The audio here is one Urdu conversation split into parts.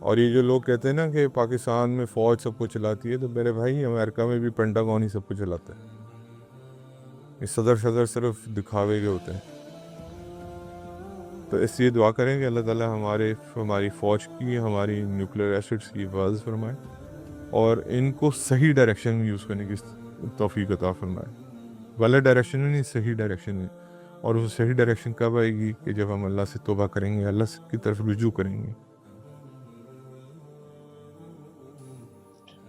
اور یہ جو لوگ کہتے ہیں نا کہ پاکستان میں فوج سب کو چلاتی ہے، تو میرے بھائی امریکہ میں بھی پینٹاگون ہی سب کو چلاتا ہے. یہ صدر صرف دکھاوے کے ہوتے ہیں. تو اس لیے دعا کریں کہ اللہ تعالیٰ ہماری فوج کی، ہماری نیوکلیئر ایسٹس کی حفاظت فرمائے اور ان کو صحیح ڈائریکشن میں یوز کرنے کی توفیق عطا فرمائے. غلط ڈائریکشن میں نہیں، صحیح ڈائریکشن میں. اور وہ صحیح ڈائریکشن کب آئے گی؟ کہ جب ہم اللہ سے توبہ کریں گے، اللہ کی طرف رجوع کریں گے.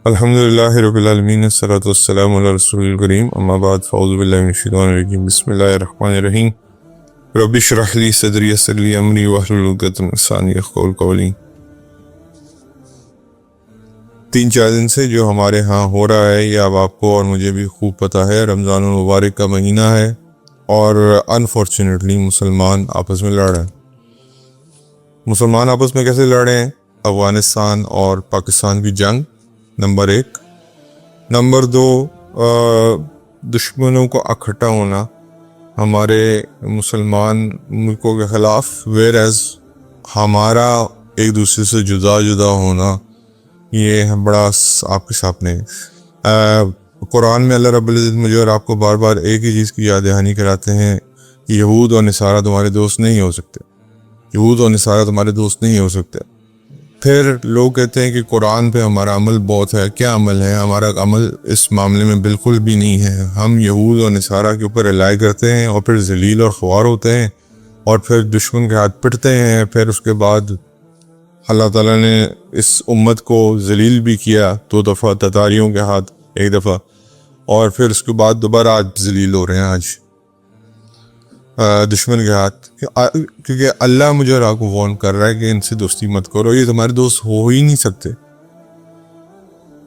الحمدللہ رب العالمین، الصلاۃ والسلام علی رسول الکریم، اما بعد، فاعوذ باللہ من الشیطان الرجیم، بسم اللہ الرحمن الرحیم. رب اشرح لی صدری یسر لی امری واحلل عقدۃ من لسانی یفقہوا قولی. 3-4 دن سے جو ہمارے ہاں ہو رہا ہے، یہ اب آپ کو اور مجھے بھی خوب پتہ ہے، رمضان المبارک کا مہینہ ہے اور انفارچونیٹلی مسلمان آپس میں لڑ رہے ہیں. مسلمان آپس میں کیسے لڑ رہے ہیں؟ افغانستان اور پاکستان کی جنگ نمبر 1. نمبر 2، دشمنوں کو اکٹھا ہونا ہمارے مسلمان ملکوں کے خلاف، ویئر ایز ہمارا ایک دوسرے سے جدا ہونا یہ بڑا آپ کے سامنے. قرآن میں اللہ رب العزت مجھے اور آپ کو بار بار ایک ہی چیز کی یاد دہانی کراتے ہیں کہ یہود اور نصارہ تمہارے دوست نہیں ہو سکتے. یہود اور نصارہ تمہارے دوست نہیں ہو سکتے. پھر لوگ کہتے ہیں کہ قرآن پہ ہمارا عمل بہت ہے. کیا عمل ہے؟ ہمارا عمل اس معاملے میں بالکل بھی نہیں ہے. ہم یہود اور نصارہ کے اوپر رلائی کرتے ہیں اور پھر ذلیل اور خوار ہوتے ہیں اور پھر دشمن کے ہاتھ پٹتے ہیں. پھر اس کے بعد اللہ تعالیٰ نے اس امت کو ذلیل بھی کیا 2 دفعہ، تتاریوں کے ہاتھ 1 دفعہ، اور پھر اس کے بعد دوبارہ آج ذلیل ہو رہے ہیں آج دشمن کے ہاتھ. کیونکہ اللہ مجھے اور آپ کو وارن کر رہا ہے کہ ان سے دوستی مت کرو، یہ تمہارے دوست ہو ہی نہیں سکتے.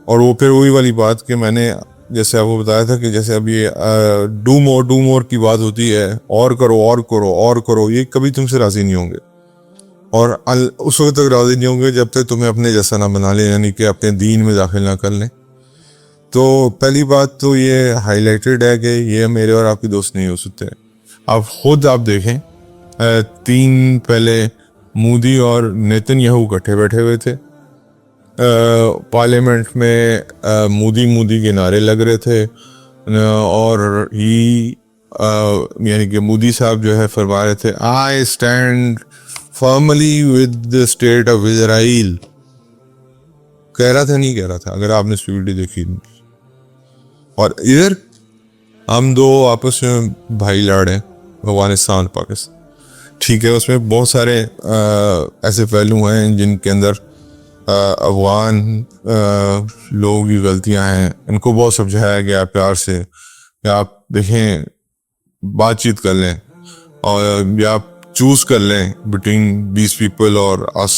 اور وہ پھر وہی والی بات کہ میں نے جیسے آپ کو بتایا تھا کہ جیسے اب یہ ڈو مور کی بات ہوتی ہے، اور کرو، یہ کبھی تم سے راضی نہیں ہوں گے. اور اس وقت تک راضی نہیں ہوں گے جب تک تمہیں اپنے جیسا نہ بنا لیں، یعنی کہ اپنے دین میں داخل نہ کر لیں. تو پہلی بات تو یہ ہائی لائٹڈ ہے کہ یہ میرے اور آپ کے دوست نہیں ہو سکتے. آپ خود دیکھیں، 3 پہلے مودی اور نیتن یاہو اکٹھے بیٹھے ہوئے تھے پارلیمنٹ میں. مودی کے نعرے لگ رہے تھے اور یعنی کہ مودی صاحب جو ہے فرما رہے تھے I stand firmly with the state of Israel. کہہ رہا تھا، نہیں کہہ رہا تھا، اگر آپ نے ویڈیو دیکھی. اور ادھر ہم دو آپس میں بھائی لڑ رہے ہیں، افغانستان پاکستان. ٹھیک ہے، اس میں بہت سارے ایسے پہلو ہیں جن کے اندر افغان لوگوں کی غلطیاں ہیں. ان کو بہت سمجھایا گیا پیار سے کہ آپ دیکھیں، بات چیت کر لیں اور یا آپ چوز کر لیں بٹوین دیز پیپل اور اس.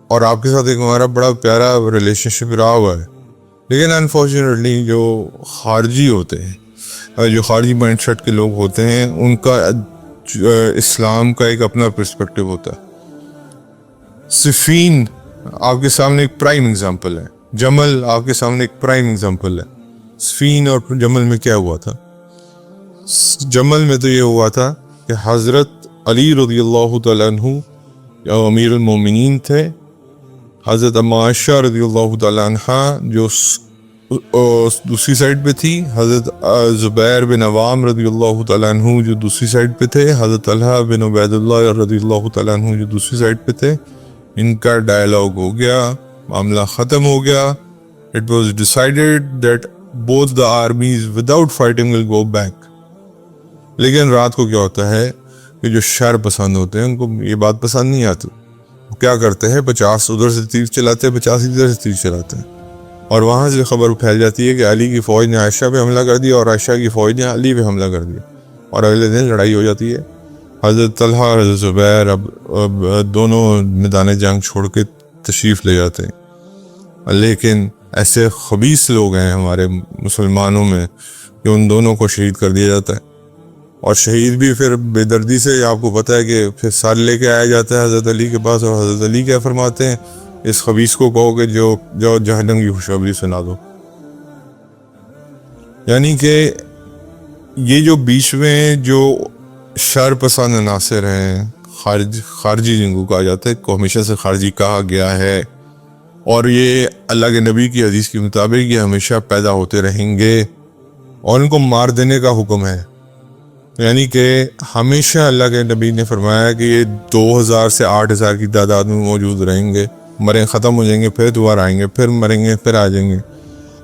اور آپ کے ساتھ ایک ہمارا بڑا پیارا ریلیشن شپ رہا ہوا ہے. لیکن انفارچونیٹلی جو خارجی ہوتے ہیں، جو خارجی مائنڈ سیٹ کے لوگ ہوتے ہیں، ان کا اسلام کا ایک اپنا پرسپیکٹو ہوتا ہے. صفین آپ کے سامنے ایک پرائم ایگزامپل ہے. جمل آپ کے سامنے ایک پرائم ایگزامپل ہے. صفین اور جمل میں کیا ہوا تھا؟ جمل میں تو یہ ہوا تھا کہ حضرت علی رضی اللہ تعالیٰ عنہ جو امیر المومنین تھے، حضرت عائشہ رضی اللہ تعالیٰ عنہ جو دوسری سائڈ پہ تھی، حضرت زبیر بن عوام رضی اللہ تعالیٰ عنہ جو دوسری سائڈ پہ تھے، حضرت طلحہ بن عبید اللہ رضی اللہ تعالیٰ عنہ جو دوسری سائڈ پہ تھے. ان کا ڈائلاگ ہو گیا، معاملہ ختم ہو گیا. It was decided that both the armies without fighting will go back. لیکن رات کو کیا ہوتا ہے کہ جو شر پسند ہوتے ہیں ان کو یہ بات پسند نہیں آتی. وہ کیا کرتے ہیں، 50 ادھر سے تیر چلاتے ہیں، 50 ادھر سے تیر چلاتے ہیں. اور وہاں سے خبر پھیل جاتی ہے کہ علی کی فوج نے عائشہ پہ حملہ کر دیا اور عائشہ کی فوج نے علی پہ حملہ کر دیا، اور اگلے دن لڑائی ہو جاتی ہے. حضرت طلحہ اور حضرت زبیر اب دونوں میدان جنگ چھوڑ کے تشریف لے جاتے ہیں. لیکن ایسے خبیث لوگ ہیں ہمارے مسلمانوں میں کہ ان دونوں کو شہید کر دیا جاتا ہے. اور شہید بھی پھر بے دردی سے، آپ کو پتہ ہے کہ پھر سال لے کے آیا جاتا ہے حضرت علی کے پاس، اور حضرت علی کیا فرماتے ہیں، اس خبیث کو کہو کہ جو جہنم کی خوشخبری سنا دو. یعنی کہ یہ جو بیچ میں جو شر پسند عناصر ہیں، خارجی جن کو کہا جاتا ہے، کو ہمیشہ سے خارجی کہا گیا ہے، اور یہ اللہ کے نبی کی حدیث کے مطابق یہ ہمیشہ پیدا ہوتے رہیں گے، اور ان کو مار دینے کا حکم ہے. یعنی کہ ہمیشہ اللہ کے نبی نے فرمایا کہ یہ 2000 سے 8000 کی تعداد میں موجود رہیں گے، مریں ختم ہو جائیں گے، پھر دوبارہ آئیں گے، پھر مریں گے، پھر آ جائیں گے.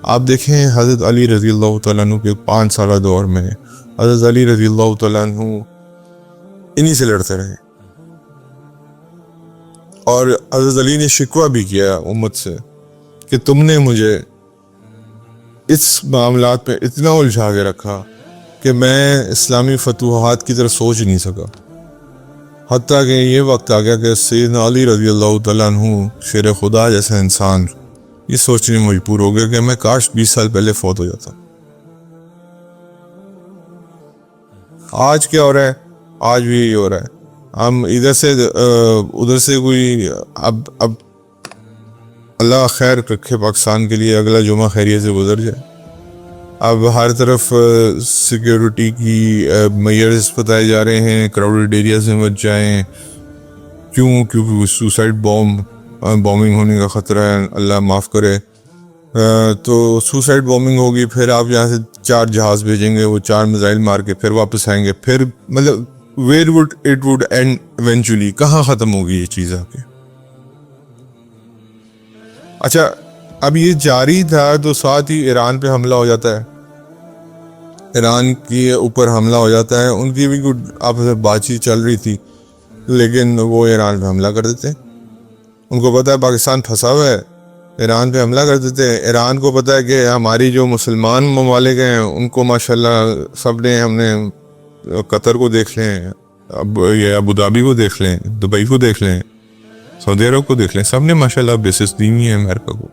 آپ دیکھیں حضرت علی رضی اللہ تعالیٰ عنہ کے 5 سالہ دور میں حضرت علی رضی اللہ تعالیٰ عنہ انہی سے لڑتے رہے، اور حضرت علی نے شکوہ بھی کیا امت سے کہ تم نے مجھے اس معاملات پہ اتنا الجھا کے رکھا کہ میں اسلامی فتوحات کی طرف سوچ نہیں سکا. حتیٰ کہ یہ وقت آ گیا کہ سیدنا علی رضی اللہ تعالیٰ عنہ شیر خدا جیسا انسان یہ سوچنے میں مجبور ہو گیا کہ میں کاش 20 سال پہلے فوت ہو جاتا. آج کیا ہو رہا ہے؟ آج بھی یہی ہو رہا ہے. ہم ادھر سے کوئی اب اللہ خیر رکھے پاکستان کے لیے، اگلا جمعہ خیریت سے گزر جائے. اب ہر طرف سیکیورٹی کی میئرز بتائے جا رہے ہیں، کراؤڈڈ ایریاز میں مت جائیں. کیونکہ سوسائڈ بومنگ ہونے کا خطرہ ہے، اللہ معاف کرے. تو سوسائڈ بومنگ ہوگی، پھر آپ یہاں سے 4 جہاز بھیجیں گے، وہ 4 میزائل مار کے پھر واپس آئیں گے، پھر مطلب where would it would end eventually؟ کہاں ختم ہوگی یہ چیز آ کے؟ اچھا اب یہ جاری تھا تو ساتھ ہی ایران پہ حملہ ہو جاتا ہے، ایران کے اوپر حملہ ہو جاتا ہے. ان کی بھی کچھ آپس میں بات چیت چل رہی تھی، لیکن وہ ایران پہ حملہ کر دیتے ہیں. ان کو پتہ ہے پاکستان پھنسا ہوا ہے، ایران پہ حملہ کر دیتے ہیں. ایران کو پتہ ہے کہ ہماری جو مسلمان ممالک ہیں ان کو ماشاءاللہ سب نے، ہم نے قطر کو دیکھ لیں، یہ ابو دھابی کو دیکھ لیں، دبئی کو دیکھ لیں، سعودی عرب کو دیکھ لیں، سب نے ماشاءاللہ بیسس دی ہوئی ہے امریکہ کو.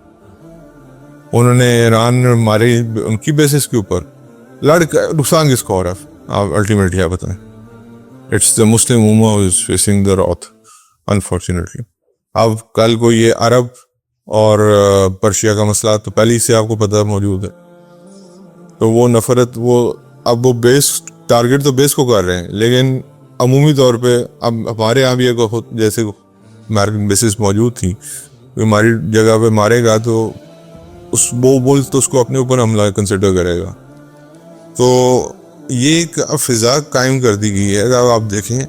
انہوں نے ایران مارے ان کی بیسس کے اوپر. نقصان کس کو ہو رہا ہے؟ آپ الٹیمیٹ کیا بتائیں؟ اٹس دا مسلم امہ ہو از فیسنگ دا راٹ انفارچونیٹلی. اب کل کو یہ عرب اور پرشیا کا مسئلہ تو پہلے سے آپ کو پتہ موجود ہے، تو وہ نفرت، وہ اب وہ بیس ٹارگٹ تو بیس کو کر رہے ہیں، لیکن عمومی طور پہ اب ہمارے یہاں بھی ایک خود جیسے امریکن بیسز موجود تھی، ہماری جگہ پہ مارے گا تو وہ ملک تو اس کو اپنے اوپر حملہ کنسیڈر کرے گا. تو یہ ایک فضا قائم کر دی گئی ہے. اگر آپ دیکھیں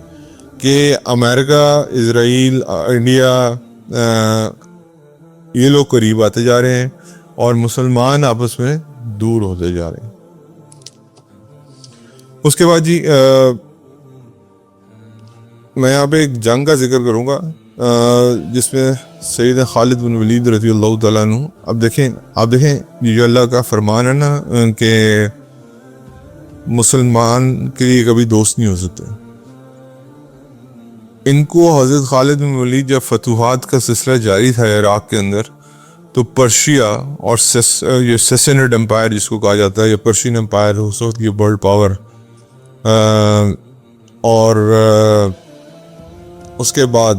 کہ امریکہ، اسرائیل، انڈیا، یہ لوگ قریب آتے جا رہے ہیں اور مسلمان آپس میں دور ہوتے جا رہے ہیں. اس کے بعد جی میں یہاں پہ ایک جنگ کا ذکر کروں گا جس میں سیدنا خالد بن ولید رضی اللہ تعالیٰ عنہ. اب دیکھیں یہ اللہ کا فرمان ہے نا کہ مسلمان کے لیے کبھی دوست نہیں ہو سکتے. ان کو حضرت خالد بن ولید جب فتوحات کا سلسلہ جاری تھا عراق کے اندر، تو پرشیا اور یہ سیسنڈ امپائر جس کو کہا جاتا ہے، یہ پرشین امپائر اس وقت یہ ورلڈ پاور، اور اس کے بعد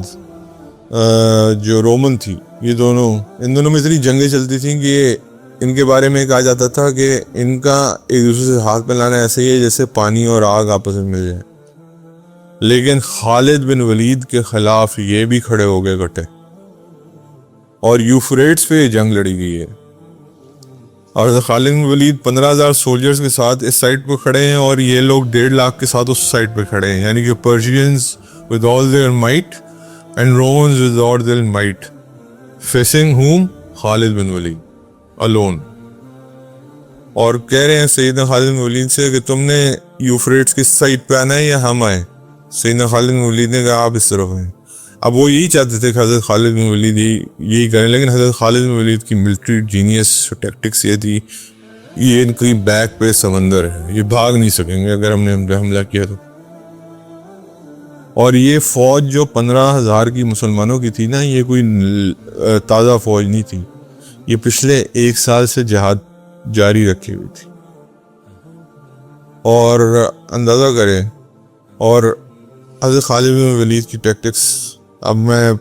جو رومن تھی، ان دونوں میں اتنی جنگیں چلتی تھیں کہ ان کے بارے میں کہا جاتا تھا کہ ان کا ایک دوسرے سے ہاتھ ملانا ایسے ہی ہے جیسے پانی اور آگ آپس میں مل جائے. لیکن خالد بن ولید کے خلاف یہ بھی کھڑے ہو گئے کٹے، اور یوفریٹس پہ یہ جنگ لڑی گئی ہے. اور خالد بن ولید 15,000 سولجرز کے ساتھ اس سائڈ پہ کھڑے ہیں، اور یہ لوگ 1.5 لاکھ کے ساتھ اس سائڈ پہ کھڑے ہیں. یعنی کہ Persians with all their might and Romans with all their might facing whom? Khalid bin Walid alone. اور کہہ رہے ہیں سیدنا خالد بن ولید سے کہ تم نے یوفریٹس کی سائڈ پہ آنا ہے یا ہم آئیں؟ سیدنا خالد بن ولید نے کہا آپ اس طرف ہیں. اب وہ یہی چاہتے تھے کہ حضرت خالد بن ولید یہی کریں، لیکن حضرت خالد بن ولید کی ملٹری جینیس ٹیکٹکس یہ تھی، یہ ان کی بیک پہ سمندر ہے، یہ بھاگ نہیں سکیں گے اگر ہم نے حملہ کیا تو. اور یہ فوج جو 15,000 کی مسلمانوں کی تھی نا، یہ کوئی تازہ فوج نہیں تھی، یہ پچھلے 1 سال سے جہاد جاری رکھی ہوئی تھی. اور اندازہ کریں، اور حضرت خالد بن ولید کی ٹیکٹکس، اب میں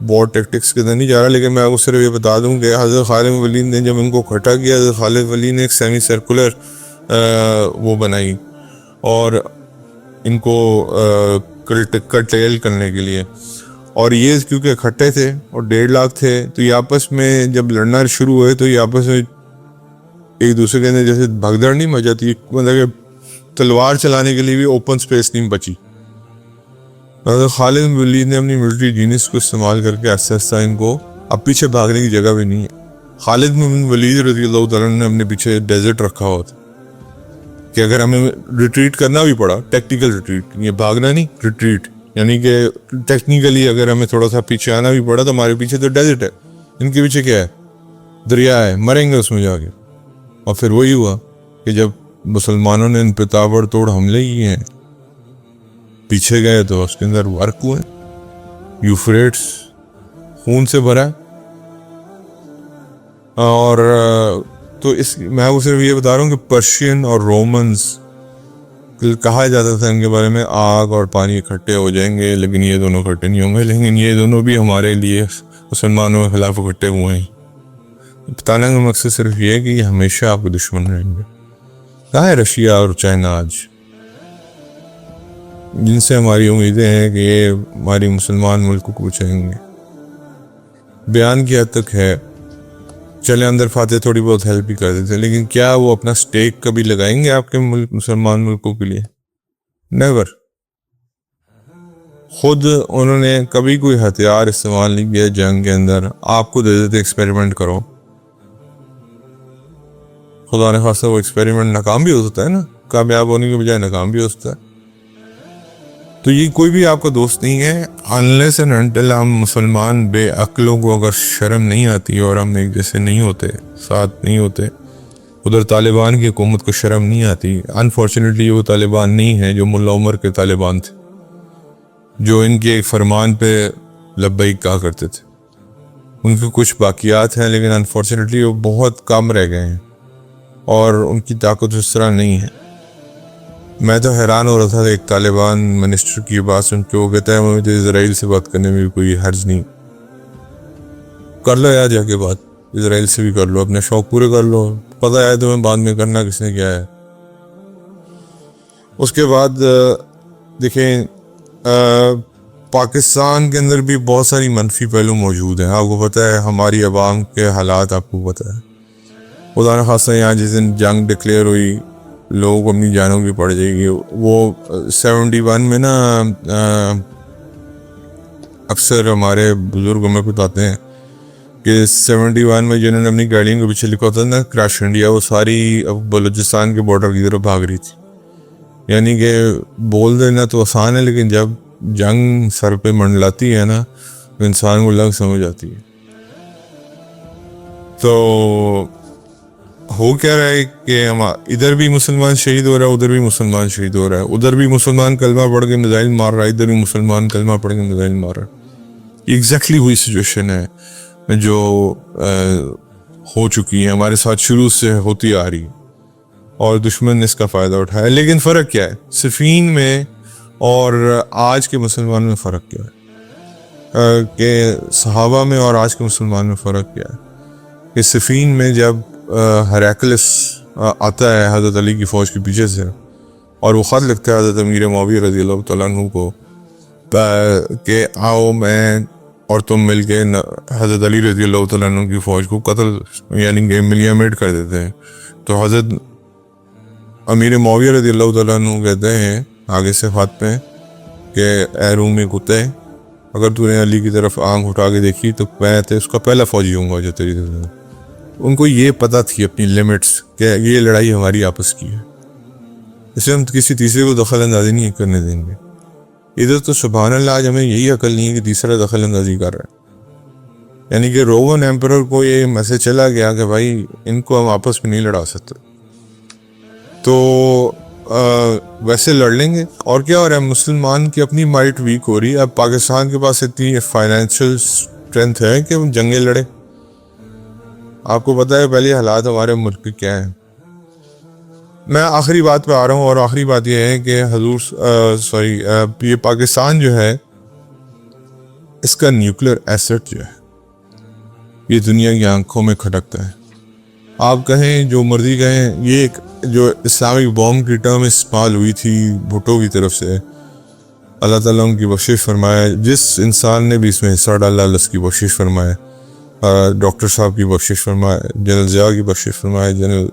وار ٹیکٹکس کے اندر نہیں جا رہا، لیکن میں آپ کو صرف یہ بتا دوں کہ حضرت خالد بن ولید نے جب ان کو کھٹا کیا، حضرت خالد بن ولید نے ایک سیمی سرکولر وہ بنائی اور ان کو کرٹیل کرنے کے لیے. اور یہ کیونکہ اکٹھے تھے اور 1.5 لاکھ تھے تو یہ آپس میں جب لڑنا شروع ہوئے تو یہ آپس میں ایک دوسرے کے اندر جیسے بھگدڑ نہیں مچاتی, مطلب کہ تلوار چلانے کے لیے بھی اوپن سپیس نہیں بچی. خالد بن ولید نے اپنی ملٹری جینس کو استعمال کر کے ایسا ایسا ان کو اب پیچھے بھاگنے کی جگہ بھی نہیں ہے. خالد بن ولید رضی اللہ تعالیٰ نے اپنے پیچھے ڈیزرٹ رکھا ہوا تھا کہ اگر ہمیں ریٹریٹ کرنا بھی پڑا, ٹیکٹیکل ریٹریٹ, یہ بھاگنا نہیں, ریٹریٹ, یعنی کہ ٹیکنیکلی اگر ہمیں تھوڑا سا پیچھے آنا بھی پڑا تو ہمارے پیچھے تو ڈیزرٹ ہے, ان کے پیچھے کیا ہے, دریا ہے, مریں گے اس میں جا کے. اور پھر وہی ہوا کہ جب مسلمانوں نے ان پہ تابڑ توڑ حملے کیے ہیں, پیچھے گئے تو اس کے اندر ورک ہوئے, یوفریٹس خون سے بھرا. اور تو اس میں وہ صرف یہ بتا رہا ہوں کہ پرشین اور رومنز کہا جاتا تھا ان کے بارے میں آگ اور پانی اکٹھے ہو جائیں گے, لیکن یہ دونوں اکٹھے نہیں ہوں گے, لیکن یہ دونوں بھی ہمارے لیے مسلمانوں کے خلاف اکٹھے ہوئے ہیں. بتانے کا مقصد صرف یہ ہے کہ یہ ہمیشہ آپ کے دشمن رہیں گے. کہاں ہے رشیا اور چائنا آج, جن سے ہماری امیدیں ہیں کہ یہ ہماری مسلمان ملک کو بچائیں گے. بیان کی حد تک ہے, چلے اندر فاتح تھوڑی بہت ہیلپ بھی کر دیتے, لیکن کیا وہ اپنا سٹیک کبھی لگائیں گے آپ کے ملک مسلمان ملکوں کے لیے؟ نیور. خود انہوں نے کبھی کوئی ہتھیار استعمال نہیں کیا جنگ کے اندر, آپ کو دے دیتے ایکسپیریمنٹ کرو. خدا نے خاصا وہ ایکسپیریمنٹ ناکام بھی ہو سکتا ہے نا, کامیاب ہونے کے بجائے ناکام بھی ہو سکتا ہے. تو یہ کوئی بھی آپ کا دوست نہیں ہے unless and until ہم مسلمان بے عقلوں کو اگر شرم نہیں آتی اور ہم ایک جیسے نہیں ہوتے, ساتھ نہیں ہوتے. ادھر طالبان کی حکومت کو شرم نہیں آتی. انفارچونیٹلی وہ طالبان نہیں ہیں جو ملا عمر کے طالبان تھے, جو ان کے ایک فرمان پہ لبیک کہا کرتے تھے. ان کے کچھ باقیات ہیں لیکن انفارچونیٹلی وہ بہت کم رہ گئے ہیں اور ان کی طاقت اس طرح نہیں ہے. میں تو حیران ہو رہا تھا ایک طالبان منسٹر کی بات سن کے, وہ کہتا ہے مجھے اسرائیل سے بات کرنے میں بھی کوئی حرج نہیں. کر لو یار جا کے بات, اسرائیل سے بھی کر لو, اپنے شوق پورے کر لو, پتہ ہے تمہیں بعد میں کرنا کس نے کیا ہے. اس کے بعد دیکھیں پاکستان کے اندر بھی بہت ساری منفی پہلو موجود ہیں. آپ کو پتہ ہے ہماری عوام کے حالات آپ کو پتہ ہے. خدا نہ خاصہ یہاں جس دن جنگ ڈکلیئر ہوئی لوگوں کو اپنی جانوں کی پڑ جائے گی. وہ 71 میں نا اکثر ہمارے بزرگ ہمیں بتاتے ہیں کہ 71 میں جنہوں نے اپنی گاڑیوں کے پیچھے لکھا ہوتا نا کراش انڈیا, وہ ساری بلوچستان کے بارڈر کی طرف بھاگ رہی تھی. یعنی کہ بول دینا تو آسان ہے لیکن جب جنگ سر پہ منڈلاتی ہے نا تو انسان کو لگ سمجھ آتی ہے. تو ہو کیا رہا ہے کہ ہم ادھر بھی مسلمان شہید ہو رہا ہے, ادھر بھی مسلمان شہید ہو رہا ہے, ادھر بھی مسلمان کلمہ پڑھ کے میزائل مار رہا ہے, ادھر بھی مسلمان کلمہ پڑھ کے میزائل مار رہا ہے. ایگزیکٹلی وہی سچویشن ہے جو ہو چکی ہے ہمارے ساتھ, شروع سے ہوتی آ رہی, اور دشمن نے اس کا فائدہ اٹھایا. لیکن فرق کیا ہے صفین میں اور آج کے مسلمان میں؟ فرق کیا ہے کہ صحابہ میں اور آج کے مسلمان میں فرق کیا ہے کہ صفین میں جب ہریکلس آتا ہے حضرت علی کی فوج کے پیچھے سے اور وہ خط لکھتا ہے حضرت امیر معاویہ رضی اللہ تعالیٰ عنہ کو کہ آؤ میں اور تم مل کے حضرت علی رضی اللہ تعالیٰ عنہ کی فوج کو قتل یعنی کہ ملیامیٹ کر دیتے ہیں. تو حضرت امیر معاویہ رضی اللہ تعالیٰ عنہ کہتے ہیں آگے سے خط میں کہ اے رومی کتے, اگر تو نے علی کی طرف آنکھ اٹھا کے دیکھی تو میں اس کا پہلا فوجی ہوں گا جو تیری طرف. ان کو یہ پتہ تھی اپنی لیمٹس کہ یہ لڑائی ہماری آپس کی ہے, اس لیے ہم کسی تیسرے کو دخل اندازی نہیں کرنے دیں گے. ادھر تو سبحان اللہ آج ہمیں یہی عقل نہیں ہے کہ تیسرا دخل اندازی کر رہا ہے. یعنی کہ رومن ایمپرر کو یہ میسج چلا گیا کہ بھائی ان کو ہم آپس میں نہیں لڑا سکتے, تو ویسے لڑ لیں گے. اور کیا ہو رہا ہے, مسلمان کی اپنی مائٹ ویک ہو رہی ہے. اب پاکستان کے پاس اتنی فائنینشیل اسٹرینتھ ہے کہ وہ جنگیں لڑے. آپ کو پتہ ہے پہلے حالات ہمارے ملک کے کیا ہیں. میں آخری بات پہ آ رہا ہوں, اور آخری بات یہ ہے کہ یہ پاکستان جو ہے اس کا نیوکلیر ایسٹ جو ہے یہ دنیا کی آنکھوں میں کھٹکتا ہے. آپ کہیں جو مرضی کہیں, یہ ایک جو اسلامک بوم کی ٹرم استعمال ہوئی تھی بھٹو کی طرف سے, اللہ تعالیٰ ان کی بخشش فرمائے. جس انسان نے بھی اس میں حصہ ڈالا اللہ اس کی بخشش فرمائے. ڈاکٹر صاحب کی بخشش فرمائے, جنرل ضیاء کی بخشش فرمائے, جنرل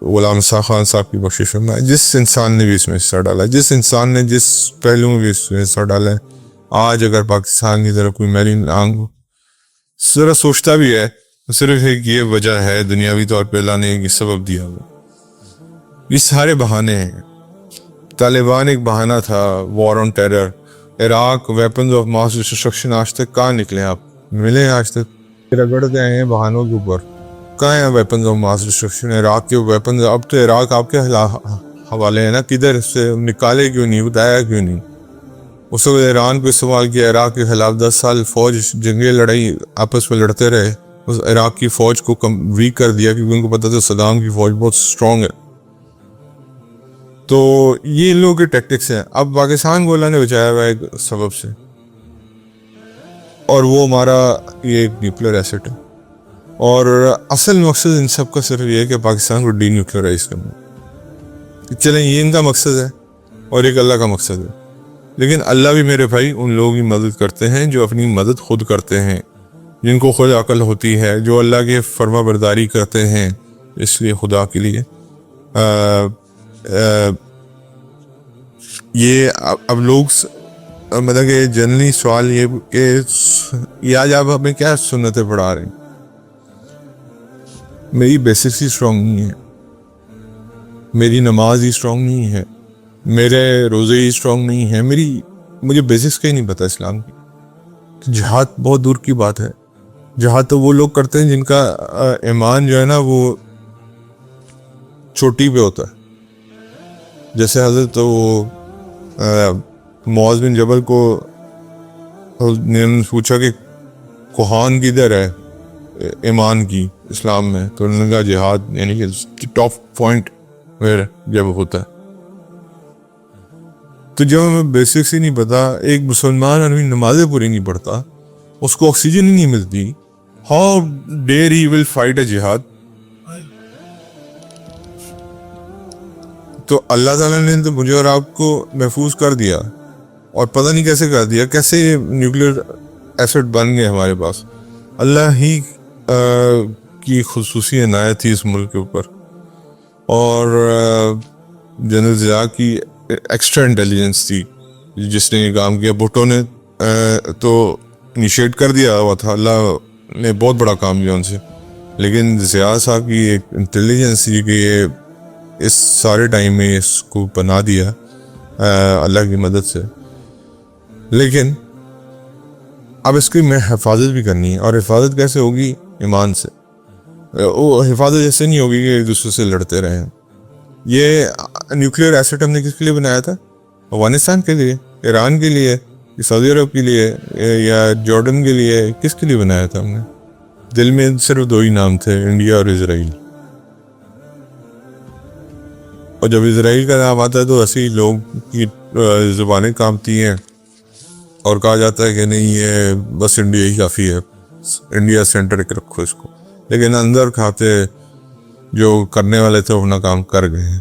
غلام رسا خان صاحب کی بخشش فرمائے. جس انسان نے بھی اس میں حصہ ڈالا, جس انسان نے جس پہلو میں بھی اس میں حصہ ڈالا ہے, آج اگر پاکستان کی طرف کوئی میری آنکھ ذرا سوچتا بھی ہے, صرف ایک یہ وجہ ہے دنیاوی طور پہ اللہ نے ایک سبب دیا ہوا. یہ سارے بہانے ہیں. طالبان ایک بہانہ تھا, وار آن ٹیرر. عراق ویپنز آف ماس ڈسٹرکشن, آج تک کہاں نکلے آپ ملے ہیں؟ آج تک رگڑتے آئے ہیں بہانوں کے اوپر. کہاں ہیں weapons of mass destruction? Iraq کے ویپنز اب تو عراق آپ کے حوالے ہیں نا, کدھر سے نکالے کیوں نہیں, بتایا کیوں نہیں؟ اس وقت ایران کو سوال کیا, عراق کے خلاف 10 سال فوج جنگیں لڑائی, آپس میں لڑتے رہے. اس عراق کی فوج کو ویک کر دیا کیونکہ ان کو پتا تھا صدام کی فوج بہت اسٹرانگ ہے. تو یہ ان لوگوں کے ٹیکٹکس ہیں. اب پاکستان کو اللہ نے بچایا ہوا ہے ایک سبب سے, اور وہ ہمارا یہ ایک نیوکلیر ایسٹ ہے. اور اصل مقصد ان سب کا صرف یہ ہے کہ پاکستان کو ڈی نیوکلرائز کرنا. چلیں یہ ان کا مقصد ہے اور ایک اللہ کا مقصد ہے. لیکن اللہ بھی میرے بھائی ان لوگوں کی مدد کرتے ہیں جو اپنی مدد خود کرتے ہیں, جن کو خود عقل ہوتی ہے, جو اللہ کے فرما برداری کرتے ہیں. اس لیے خدا کے لیے یہ اب لوگ مطلب کہ جنرلی سوال یہ کہ یہ آج آپ ہمیں کیا سنتیں پڑھا رہے ہیں. میری بیسکس ہی اسٹرانگ نہیں ہے, میری نماز ہی اسٹرانگ نہیں ہے, میرے روزے ہی اسٹرانگ نہیں ہے, مجھے بیسکس کا ہی نہیں پتہ اسلام کی. جہاد بہت دور کی بات ہے. جہاد تو وہ لوگ کرتے ہیں جن کا ایمان جو ہے نا وہ چوٹی پہ ہوتا ہے. جیسے حضرت وہ معاذ بن جبل کو نے پوچھا کہ کوہان کدھر ہے ایمان کی اسلام میں, تو انہوں نے کہا جہاد, یعنی کہ ٹاپ پوائنٹ ویر جب ہوتا ہے. تو جب ہمیں بیسکس ہی نہیں پتا, ایک مسلمان آدمی نمازیں پوری نہیں پڑھتا, اس کو آکسیجن ہی نہیں ملتی, how dare he will fight a جہاد. تو اللہ تعالیٰ نے تو مجھے اور آپ کو محفوظ کر دیا, اور پتہ نہیں کیسے کر دیا, کیسے یہ نیوکلیر ایسٹ بن گئے ہمارے پاس. اللہ ہی کی خصوصی عنایت تھی اس ملک کے اوپر, اور جنرل ضیاء کی ایکسٹرا انٹیلیجنس تھی جس نے یہ کام کیا. بھٹو نے تو انیشیٹ کر دیا ہوا تھا, اللہ نے بہت بڑا کام کیا ان سے, لیکن ضیاء صاحب کی ایک انٹیلیجنس تھی کہ یہ اس سارے ٹائم میں اس کو بنا دیا اللہ کی مدد سے. لیکن اب اس کی میں حفاظت بھی کرنی ہے, اور حفاظت کیسے ہوگی؟ ایمان سے. وہ حفاظت ایسے نہیں ہوگی کہ ایک دوسرے سے لڑتے رہیں. یہ نیوکلیر ایسٹ ہم نے کس کے لیے بنایا تھا؟ افغانستان کے لیے, ایران کے لیے, سعودی عرب کے لیے, یا جارڈن کے لیے. کس کے لیے بنایا تھا ہم نے؟ دل میں صرف 2 ہی نام تھے, انڈیا اور اسرائیل. اور جب اسرائیل کا نام آتا ہے تو ایسے ہی لوگ کی زبانیں کانپتی ہیں, اور کہا جاتا ہے کہ نہیں یہ بس انڈیا ہی کافی ہے, انڈیا سینٹر کے رکھو اس کو. لیکن اندر کھاتے جو کرنے والے تھے اپنا کام کر گئے ہیں.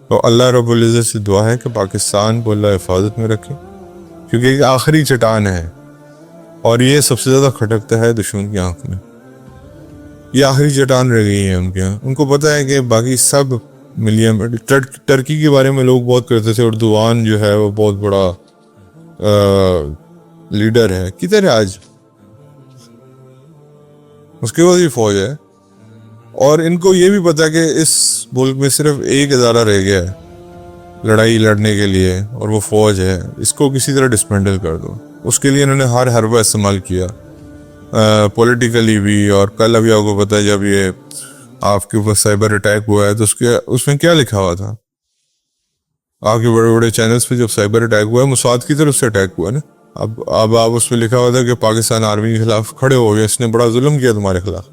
تو اللہ رب العزت سے دعا ہے کہ پاکستان کو اللہ حفاظت میں رکھے, کیونکہ ایک آخری چٹان ہے, اور یہ سب سے زیادہ کھٹکتا ہے دشمن کی آنکھ میں. یہ آخری چٹان رہ گئی ہے ان کے یہاں. ان کو پتہ ہے کہ باقی سب ملین. ٹرکی کے بارے میں لوگ بہت کرتے تھے, اردوان جو ہے وہ بہت بڑا لیڈر ہے. کدھر ہے آج؟ اس کے بعد یہ فوج ہے, اور ان کو یہ بھی پتا کہ اس ملک میں صرف ایک ادارہ رہ گیا ہے لڑائی لڑنے کے لیے, اور وہ فوج ہے. اس کو کسی طرح ڈسمینٹل کر دو. اس کے لیے انہوں نے ہر حربہ استعمال کیا, پولیٹیکلی بھی. اور کل ابھی آپ کو پتا ہے جب یہ آپ کے اوپر سائبر اٹیک ہوا ہے تو اس میں کیا لکھا ہوا تھا؟ آپ کے بڑے بڑے چینلز پہ جب سائبر اٹیک ہوا ہے, موساد کی طرف سے اٹیک ہوا ہے نا. اب آپ اس پہ لکھا ہوا تھا کہ پاکستان آرمی کے خلاف کھڑے ہو گئے, اس نے بڑا ظلم کیا تمہارے خلاف.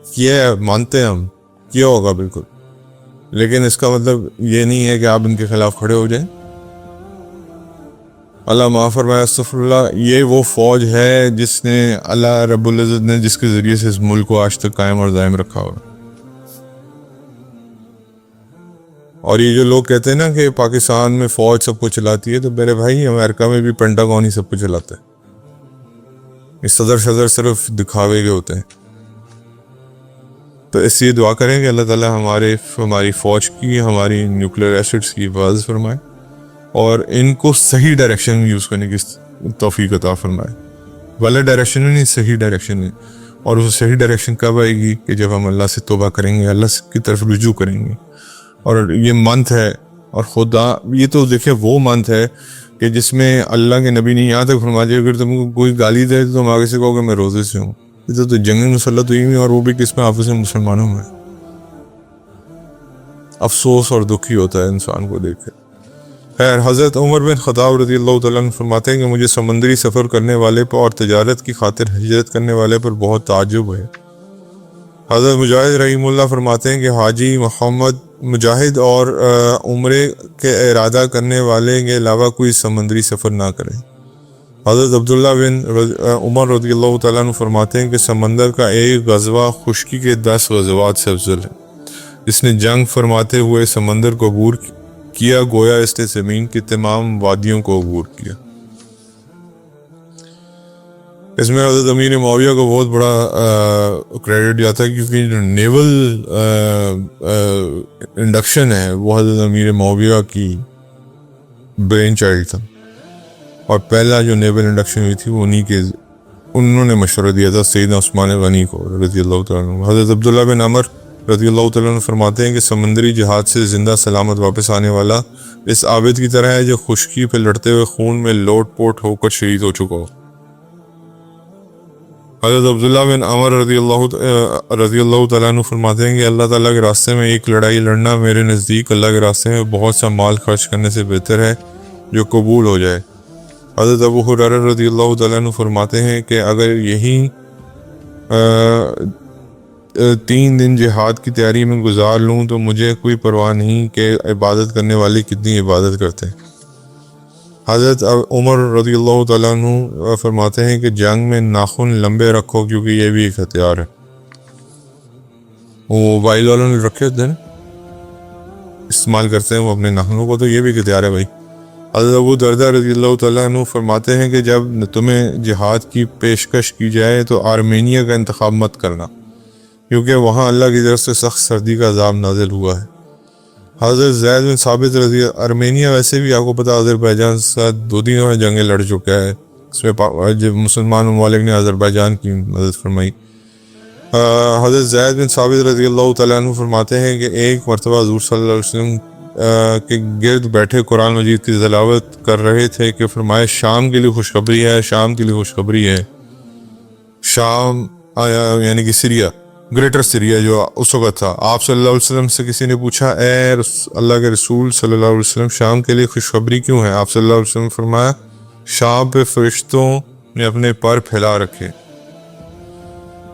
کیا ہے, مانتے ہیں ہم, کیا ہوگا بالکل, لیکن اس کا مطلب یہ نہیں ہے کہ آپ ان کے خلاف کھڑے ہو جائیں. اللہ معاف فرمائے, استغفر اللہ. یہ وہ فوج ہے جس نے اللہ رب العزت نے جس کے ذریعے سے اس ملک کو آج تک قائم اور دائم رکھا ہوا. اور یہ جو لوگ کہتے ہیں نا کہ پاکستان میں فوج سب کو چلاتی ہے، تو میرے بھائی امریکہ میں بھی پینٹاگون ہی سب کو چلاتا ہے. یہ صدر صرف دکھاوے کے ہوتے ہیں. تو اس لیے دعا کریں کہ اللہ تعالیٰ ہماری فوج کی، ہماری نیوکلیئر ایسڈس کی حفاظت فرمائے اور ان کو صحیح ڈائریکشن میں یوز کرنے کی توفیق عطا فرمائے. غلط ڈائریکشن میں نہیں، صحیح ڈائریکشن میں. اور وہ صحیح ڈائریکشن کب آئے گی؟ کہ جب ہم اللہ سے توبہ کریں گے، اللہ کی طرف رجوع کریں گے. اور یہ منتھ ہے، اور خدا یہ تو دیکھیں وہ منتھ ہے کہ جس میں اللہ کے نبی نے یہاں تک فرما دیا اگر تم کو کوئی گالی دے تو تم آگے سے کہو کہ میں روزے سے ہوں. یہ تو جنگ مسلط ہوئی ہوئی، اور وہ بھی کس میں؟ آپس میں مسلمانوں میں. افسوس اور دکھی ہوتا ہے انسان کو دیکھ کے. خیر، حضرت عمر بن خطاب رضی اللہ تعالیٰ عنہ فرماتے ہیں کہ مجھے سمندری سفر کرنے والے پر اور تجارت کی خاطر ہجرت کرنے والے پر بہت تعجب ہے. حضرت مجاہد رحیم اللہ فرماتے ہیں کہ حاجی محمد مجاہد اور عمرے کے ارادہ کرنے والے کے علاوہ کوئی سمندری سفر نہ کرے. حضرت عبداللہ بن عمر رضی اللہ تعالیٰ عنہ فرماتے ہیں کہ سمندر کا ایک غزوہ خشکی کے 10 غزوات سے افضل ہے. جس نے جنگ فرماتے ہوئے سمندر کو عبور کیا گویا اس نے زمین کی تمام وادیوں کو عبور کیا. اس میں حضرت امیر معاویہ کو بہت بڑا کریڈٹ جاتا ہے، کیونکہ جو نیول انڈکشن ہے وہ حضرت امیر معاویہ کی برین چائلڈ تھا، اور پہلا جو نیول انڈکشن ہوئی تھی وہ انہوں نے مشورہ دیا تھا سیدنا عثمان غنی کو رضی اللہ تعالیٰ عنہ. حضرت عبداللہ بن عمر رضی اللہ تعالیٰ عنہ فرماتے ہیں کہ سمندری جہاد سے زندہ سلامت واپس آنے والا اس عابد کی طرح ہے جو خشکی پہ لڑتے ہوئے خون میں لوٹ پوٹ ہو کر شہید ہو چکا ہو. حضرت عبداللہ بن عمر رضی اللہ تعالیٰ عنہ فرماتے ہیں کہ اللہ تعالیٰ کے راستے میں ایک لڑائی لڑنا میرے نزدیک اللہ کے راستے میں بہت سا مال خرچ کرنے سے بہتر ہے جو قبول ہو جائے. حضرت ابو ہریرہ رضی اللہ تعالیٰ عنہ فرماتے ہیں کہ اگر یہی 3 دن جہاد کی تیاری میں گزار لوں تو مجھے کوئی پرواہ نہیں کہ عبادت کرنے والے کتنی عبادت کرتے ہیں. حضرت عمر رضی اللہ تعالیٰ عنہ فرماتے ہیں کہ جنگ میں ناخن لمبے رکھو کیونکہ یہ بھی ایک ہتھیار ہے. وہ موبائل والوں نے رکھے ہوتے ہیں استعمال کرتے ہیں وہ اپنے ناخنوں کو، تو یہ بھی ایک ہتھیار ہے بھائی. حضرت ابو دردہ رضی اللہ تعالیٰ عنہ فرماتے ہیں کہ جب تمہیں جہاد کی پیشکش کی جائے تو آرمینیا کا انتخاب مت کرنا، کیونکہ وہاں اللہ کی طرف سے سخت سردی کا عذاب نازل ہوا ہے. حضرت زید بن ثابت آرمینیا ویسے بھی آپ کو پتا آذربائیجان کے ساتھ 2 دنوں میں جنگیں لڑ چکا ہے. اس میں جب مسلمان ممالک نے آذربائیجان کی مدد فرمائی. حضرت زید بن ثابت رضی اللہ تعالیٰ عنہ فرماتے ہیں کہ ایک مرتبہ حضور صلی اللہ علیہ وسلم کے گرد بیٹھے قرآن مجید کی تلاوت کر رہے تھے کہ فرمائے شام کے لیے خوشخبری ہے، شام کے لیے خوشخبری ہے. شام یعنی کہ سیریا، گریٹر سیریا جو اس وقت تھا. آپ صلی اللہ علیہ وسلم سے کسی نے پوچھا اے اللہ کے رسول صلی اللہ علیہ وسلم شام کے لیے خوشخبری کیوں ہے؟ آپ صلی اللہ علیہ وسلم نے فرمایا شام پہ فرشتوں نے اپنے پر پھیلا رکھے.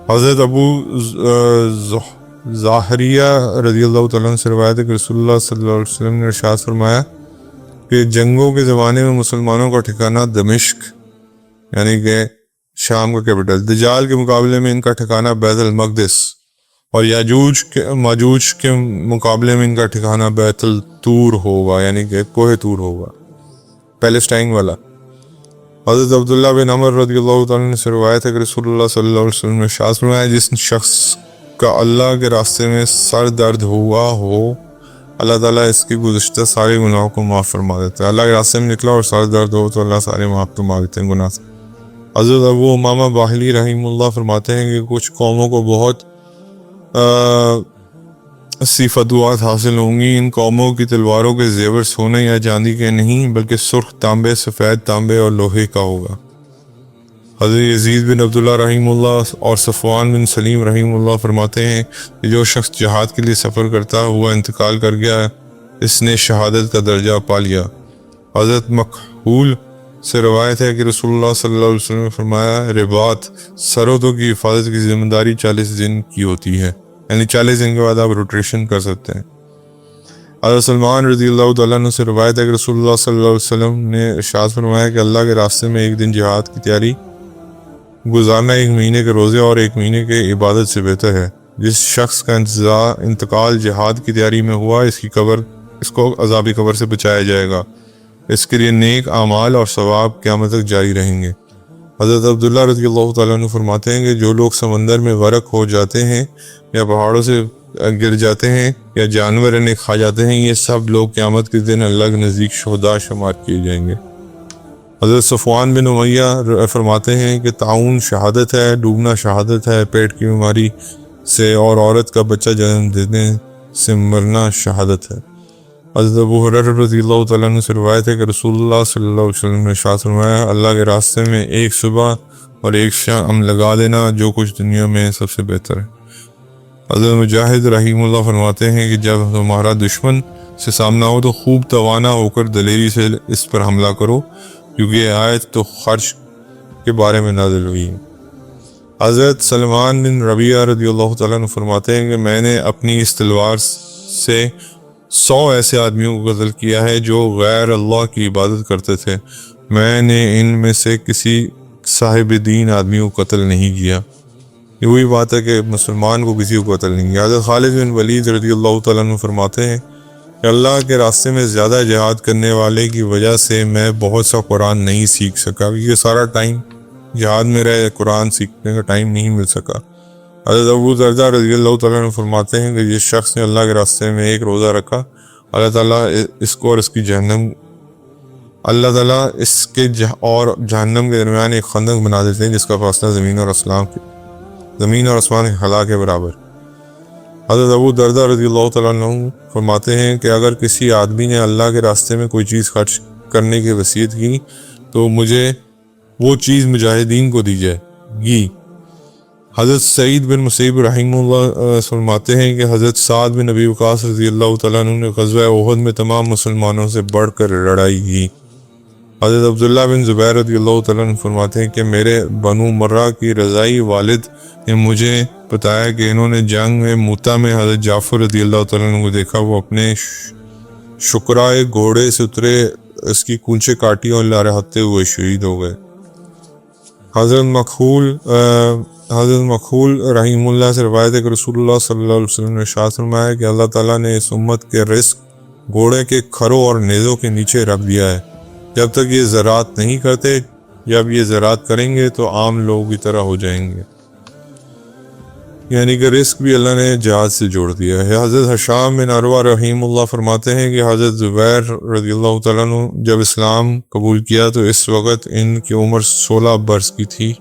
حضرت ابو ظاہریہ رضی اللہ تعالیٰ عنہ سے روایت ہے کہ رسول اللہ صلی اللہ علیہ وسلم نے ارشاد فرمایا کہ جنگوں کے زمانے میں مسلمانوں کا ٹھکانہ دمشق یعنی کہ شام کا کیپٹل، دجال کے مقابلے میں ان کا ٹھکانہ بیت المقدس، اور ماجوج کے مقابلے میں ان کا ٹھکانہ بیت الطور ہوگا یعنی کہ کوہ طور ہوگا، پیلسٹائن والا. حضرت عبداللہ بن عمر رضی اللہ تعالیٰ عنہ سے روایت ہے کہ رسول اللہ صلی اللہ علیہ وسلم نے ارشاد فرمایا جس شخص کا اللہ کے راستے میں سر درد ہوا ہو اللہ تعالیٰ اس کی گزشتہ سارے گناہوں کو معاف فرما دیتا ہے. اللہ کے راستے میں نکلا اور سر درد ہو تو اللہ سارے معاف فرما دیتے ہیں گناہ سے. حضرت ابو امامہ باہلی رحمہ اللہ فرماتے ہیں کہ کچھ قوموں کو بہت سی فتوحات حاصل ہوں گی. ان قوموں کی تلواروں کے زیور سونے یا چاندی کے نہیں بلکہ سرخ تانبے، سفید تانبے اور لوہے کا ہوگا. حضرت یزید بن عبداللہ رحمہ اللہ اور صفوان بن سلیم رحمہ اللہ فرماتے ہیں کہ جو شخص جہاد کے لیے سفر کرتا ہوا انتقال کر گیا اس نے شہادت کا درجہ پا لیا. حضرت مکحول سے روایت ہے کہ رسول اللہ صلی اللہ علیہ وسلم نے فرمایا رباط سرحدوں کی حفاظت کی ذمہ داری 40 دن کی ہوتی ہے، یعنی 40 دن کے بعد آپ روٹیشن کر سکتے ہیں. حضرت سلمان رضی اللہ تعالیٰ عنہ سے روایت ہے کہ رسول اللہ صلی اللہ علیہ وسلم نے ارشاد فرمایا کہ اللہ کے راستے میں ایک دن جہاد کی تیاری گزارنا 1 مہینے کے روزے اور 1 مہینے کے عبادت سے بہتر ہے. جس شخص کا انتقال جہاد کی تیاری میں ہوا اس کی قبر اس کو عذاب قبر سے بچایا جائے گا، اس کے لیے نیک اعمال اور ثواب قیامت تک جاری رہیں گے۔ حضرت عبداللہ رضی اللہ تعالیٰ عنہ فرماتے ہیں کہ جو لوگ سمندر میں غرق ہو جاتے ہیں یا پہاڑوں سے گر جاتے ہیں یا جانور انہیں کھا جاتے ہیں، یہ سب لوگ قیامت کے دن اللہ کے نزدیک شہداء شمار کیے جائیں گے۔ حضرت صفوان بن امیہ فرماتے ہیں کہ طاعون شہادت ہے، ڈوبنا شہادت ہے، پیٹ کی بیماری سے اور عورت کا بچہ جنم دینے سے مرنا شہادت ہے۔ حضرت ابو ہریرہ رضی اللہ تعالیٰ عنہ سے روایت ہے کہ رسول اللہ صلی اللہ علیہ وسلم نے ارشاد فرمایا، اللہ کے راستے میں ایک صبح اور ایک شام لگا دینا جو کچھ دنیا میں سب سے بہتر ہے۔ حضرت مجاہد رحیم اللہ فرماتے ہیں کہ جب تمہارا دشمن سے سامنا ہو تو خوب توانا ہو کر دلیری سے اس پر حملہ کرو، کیونکہ یہ آیت تو خرچ کے بارے میں نازل ہوئی ہے۔ حضرت سلمان بن ربیعہ رضی اللہ تعالیٰ عنہ فرماتے ہیں کہ میں نے اپنی اس تلوار سے 100 ایسے آدمیوں کو قتل کیا ہے جو غیر اللہ کی عبادت کرتے تھے، میں نے ان میں سے کسی صاحب دین آدمی کو قتل نہیں کیا۔ یہ وہی بات ہے کہ مسلمان کو کسی کو قتل نہیں کیا۔ حضرت خالد بن ولید رضی اللہ تعالیٰ عنہ فرماتے ہیں کہ اللہ کے راستے میں زیادہ جہاد کرنے والے کی وجہ سے میں بہت سا قرآن نہیں سیکھ سکا، یہ سارا ٹائم جہاد میں رہے، قرآن سیکھنے کا ٹائم نہیں مل سکا۔ حضرت ابو درداء رضی اللہ تعالیٰ عنہ فرماتے ہیں کہ جس شخص نے اللہ کے راستے میں ایک روزہ رکھا، اللہ تعالیٰ اس کو اور اس کی جہنم اللہ تعالیٰ اس کے اور جہنم کے درمیان ایک خندق بنا دیتے ہیں جس کا فاصلہ زمین اور آسمان کے خلا کے برابر۔ حضرت ابو درداء رضی اللہ تعالیٰ عنہ فرماتے ہیں کہ اگر کسی آدمی نے اللہ کے راستے میں کوئی چیز خرچ کرنے کی وصیت کی تو مجھے وہ چیز مجاہدین کو دی جائے گی۔ حضرت سعید بن مسیب رحمہ اللہ فرماتے ہیں کہ حضرت سعد بن ابی وقاص رضی اللہ تعالیٰ عنہ نے غزوہ احد میں تمام مسلمانوں سے بڑھ کر لڑائی کی۔ حضرت عبداللہ بن زبیر رضی اللہ تعالیٰ عنہ فرماتے ہیں کہ میرے بنو مرہ کی رضائی والد نے مجھے بتایا کہ انہوں نے جنگ میں موتا میں حضرت جعفر رضی اللہ تعالیٰ عنہ کو دیکھا، وہ اپنے شکرائے گھوڑے سے اترے، اس کی کونچیں کاٹی اور لہراتے ہوئے شہید ہو گئے۔ حضرت مخول رحیم اللہ سے روایت ہے کہ رسول اللہ صلی اللہ علیہ وسلم نے ارشاد فرمایا کہ اللہ تعالیٰ نے اس امت کے رزق گھوڑے کے کھروں اور نیزوں کے نیچے رکھ دیا ہے، جب تک یہ زراعت نہیں کرتے، جب یہ زراعت کریں گے تو عام لوگوں کی طرح ہو جائیں گے، یعنی کہ رزق بھی اللہ نے جہاد سے جوڑ دیا ہے۔ حضرت حشام بن عروہ رحیم اللہ فرماتے ہیں کہ حضرت زبیر رضی اللہ تعالیٰ عنہ جب اسلام قبول کیا تو اس وقت ان کی عمر 16 برس کی تھی۔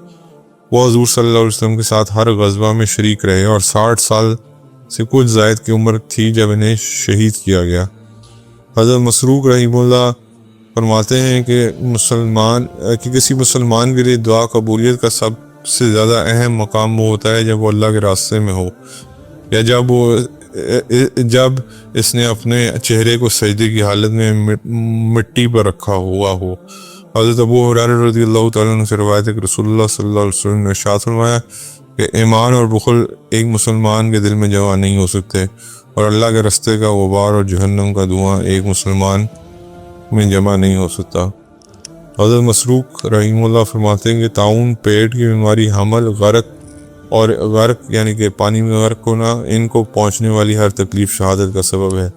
وہ حضور صلی اللہ علیہ وسلم کے ساتھ ہر غزوہ میں شریک رہے اور 60 سال سے کچھ زائد کی عمر تھی جب انہیں شہید کیا گیا۔ حضرت مسروق رحمہ اللہ فرماتے ہیں کہ کسی مسلمان کے لیے دعا قبولیت کا سب سے زیادہ اہم مقام وہ ہوتا ہے جب وہ اللہ کے راستے میں ہو، یا جب اس نے اپنے چہرے کو سجدے کی حالت میں مٹی پر رکھا ہوا ہو۔ حضرت ابو ہریرہ رضی اللہ تعالیٰ عنہ سے روایت ہے کہ رسول اللہ صلی اللہ علیہ وسلم نے ارشاد فرمایا کہ ایمان اور بخل ایک مسلمان کے دل میں جمع نہیں ہو سکتے، اور اللہ کے راستے کا غبار اور جہنم کا دھواں ایک مسلمان میں جمع نہیں ہو سکتا۔ حضرت مسروق رحمہ اللہ فرماتے ہیں کہ طاعون، پیٹ کی بیماری، حمل، غرق یعنی کہ پانی میں غرق ہونا، ان کو پہنچنے والی ہر تکلیف شہادت کا سبب ہے۔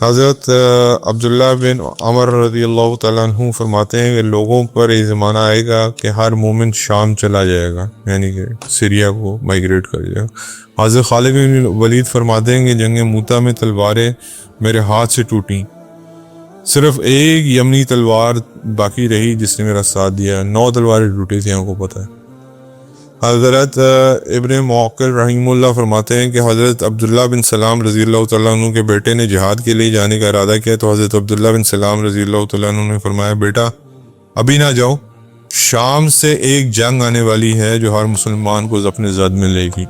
حضرت عبداللہ بن عمر رضی اللہ تعالیٰ عنہ فرماتے ہیں کہ لوگوں پر یہ زمانہ آئے گا کہ ہر مومن شام چلا جائے گا، یعنی کہ سیریا کو مائیگریٹ کر جائے گا۔ حضرت خالد بن ولید فرماتے ہیں کہ جنگ موتا میں تلواریں میرے ہاتھ سے ٹوٹیں، صرف ایک یمنی تلوار باقی رہی جس نے میرا ساتھ دیا، 9 تلواریں ٹوٹی تھیں، ہم کو پتہ ہے۔ حضرت ابن موقل رحمہ اللہ فرماتے ہیں کہ حضرت عبداللہ بن سلام رضی اللہ تعالیٰ عنہ کے بیٹے نے جہاد کے لیے جانے کا ارادہ کیا تو حضرت عبداللہ بن سلام رضی اللہ تعالیٰ عنہ نے فرمایا، بیٹا ابھی نہ جاؤ، شام سے ایک جنگ آنے والی ہے جو ہر مسلمان کو اپنے زد میں لے گی،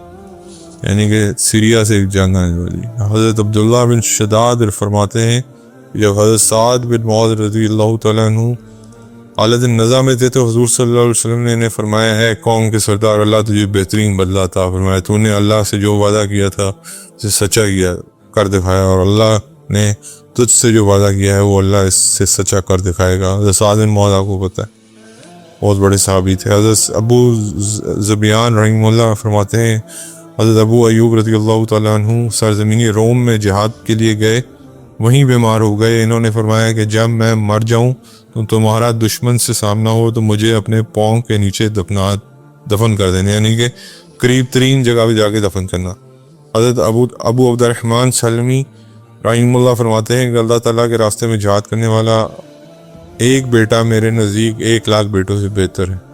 یعنی کہ سیریا سے ایک جنگ آنے والی۔ حضرت عبداللہ بن شداد فرماتے ہیں جب حضرت سعد بن معاذ رضی اللہ تعالیٰ عنہ حالت نزا میں تھے تو حضور صلی اللہ علیہ وسلم نے انہیں فرمایا، ہے قوم کے سردار، اللہ تجھے بہترین بدلہ عطا فرمایا، تو نے اللہ سے جو وعدہ کیا تھا اسے سچا کیا کر دکھایا، اور اللہ نے تجھ سے جو وعدہ کیا ہے وہ اللہ اس سے سچا کر دکھائے گا۔ حضرت سعد بن معاذ کو پتہ ہے، بہت بڑے صحابی تھے۔ حضرت ابو زبیان رحمہ اللہ فرماتے ہیں حضرت ابو ایوب رضی اللہ تعالیٰ عنہ سرزمینی روم میں جہاد کے لیے گئے، وہیں بیمار ہو گئے۔ انہوں نے فرمایا کہ جب میں مر جاؤں تو تمہارا دشمن سے سامنا ہو تو مجھے اپنے پاؤں کے نیچے دفن کر دینا، یعنی کہ قریب ترین جگہ پہ جا کے دفن کرنا۔ حضرت ابو عبد الرحمن سلمی رحمہ اللہ فرماتے ہیں کہ اللہ تعالیٰ کے راستے میں جہاد کرنے والا ایک بیٹا میرے نزدیک 1,00,000 بیٹوں سے بہتر ہے۔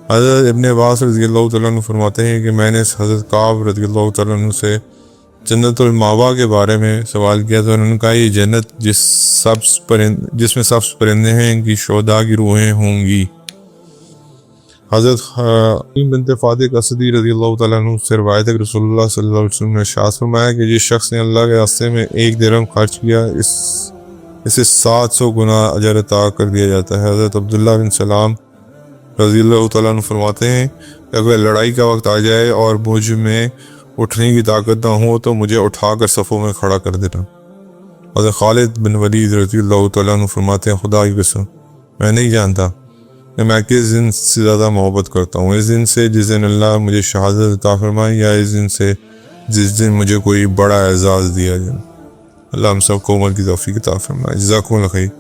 حضرت ابن عباس رضی اللہ تعالیٰ عنہ فرماتے ہیں کہ میں نے حضرت کعب رضی اللہ تعالیٰ عنہ سے جنت المأوا کے بارے میں سوال کیا تو انہوں نے کہا یہ جنت جس میں سبز پرندے ہیں ان کی شہداء کی روحیں ہوں گی۔ حضرت بنت فاطق اسدی رضی اللہ تعالیٰ عنہ سے روایت ہے کہ رسول اللہ صلی اللہ علیہ وسلم نے ارشاد فرمایا کہ جس شخص نے اللہ کے راستے میں 1 درہم خرچ کیا اسے 700 گنا اجر عطا کر دیا جاتا ہے۔ حضرت عبداللہ بن سلام رضی اللہ تعالیٰ عنہ فرماتے ہیں کہ اگر لڑائی کا وقت آ جائے اور مجھ میں اٹھنے کی طاقت نہ ہو تو مجھے اٹھا کر صفوں میں کھڑا کر دینا۔ حضرت خالد بن ولید رضی اللہ تعالیٰ عنہ فرماتے ہیں خدا کی قسم میں نہیں جانتا کہ میں کس دن سے زیادہ محبت کرتا ہوں، اس دن سے جس دن اللہ مجھے شہادت عطا فرمائے یا اس دن سے جس دن مجھے کوئی بڑا اعزاز دیا جائے۔ اللہ ہم سب کو عمل کی توفیق عطا فرمائے۔ جزاکم اللہ خیر۔